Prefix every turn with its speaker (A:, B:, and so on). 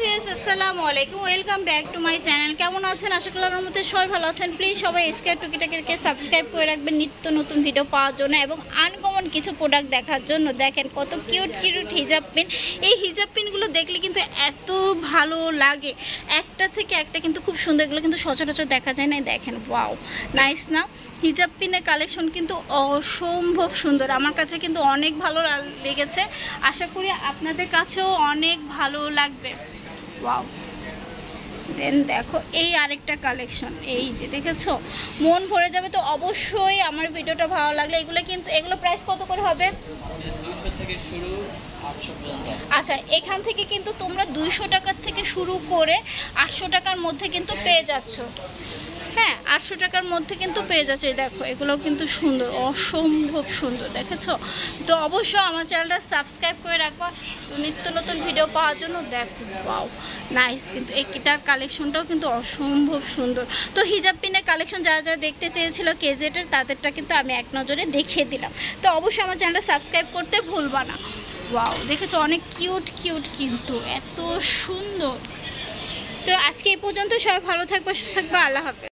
A: Viewers আসসালামু আলাইকুম, welcome back to my channel. কেমন আছেন? আশা করি আপনার মধ্যে সবাই ভালো আছেন। প্লিজ সবাই স্কয়ার টুকিটাকে সাবস্ক্রাইব করে রাখবেন নিত্য নতুন ভিডিও পাওয়ার জন্য এবং আনকমন কিছু প্রোডাক্ট দেখার জন্য। দেখেন কত কিউট কিউট হিজাব পিন। এই হিজাব পিনগুলো দেখলে কিন্তু এত ভালো লাগে, একটা থেকে একটা কিন্তু খুব সুন্দর। এগুলো কিন্তু সচরাচর দেখা যায় না। দেখেন ওয়াও, নাইস না? হিজাব পিনের কালেকশন কিন্তু অসম্ভব সুন্দর, আমার কাছে কিন্তু অনেক ভালো লেগেছে। আশা করি আপনাদের কাছেও অনেক ভালো লাগবে। ওয়াও, দেন দেখো এই আরেকটা কালেকশন, এই যে দেখেছো, মন ভরে যাবে। তো অবশ্যই আমার ভিডিওটা ভালো লাগলে এগুলো প্রাইস কত করে হবে?
B: 200 থেকে শুরু, 800 পর্যন্ত।
A: আচ্ছা, এখান থেকে কিন্তু তোমরা 200 টাকার থেকে শুরু করে 800 টাকার মধ্যে কিন্তু পেয়ে যাচ্ছ। হ্যাঁ, 800 টাকার মধ্যে কিন্তু পেয়ে যাচ্ছে। দেখো এগুলোও কিন্তু সুন্দর, অসম্ভব সুন্দর, দেখেছো? তো অবশ্যই আমার চ্যানেলটা সাবস্ক্রাইব করে রাখবা নিত্য নতুন ভিডিও পাওয়ার জন্য। দেখো ওয়াও, নাইস। কিন্তু এইটার কালেকশনটাও কিন্তু অসম্ভব সুন্দর। তো হিজাব পিনের কালেকশন যারা যারা দেখতে চেয়েছিল কেজেটের, তাদেরটা কিন্তু আমি এক নজরে দেখিয়ে দিলাম। তো অবশ্যই আমার চ্যানেলটা সাবস্ক্রাইব করতে ভুলবা না। ওয়াও, দেখেছো, অনেক কিউট কিউট কিন্তু এত সুন্দর। তো আজকে এই পর্যন্ত, সবাই ভালো থাকবে, সুস্থ থাকবে, আল্লাহ হাফেজ।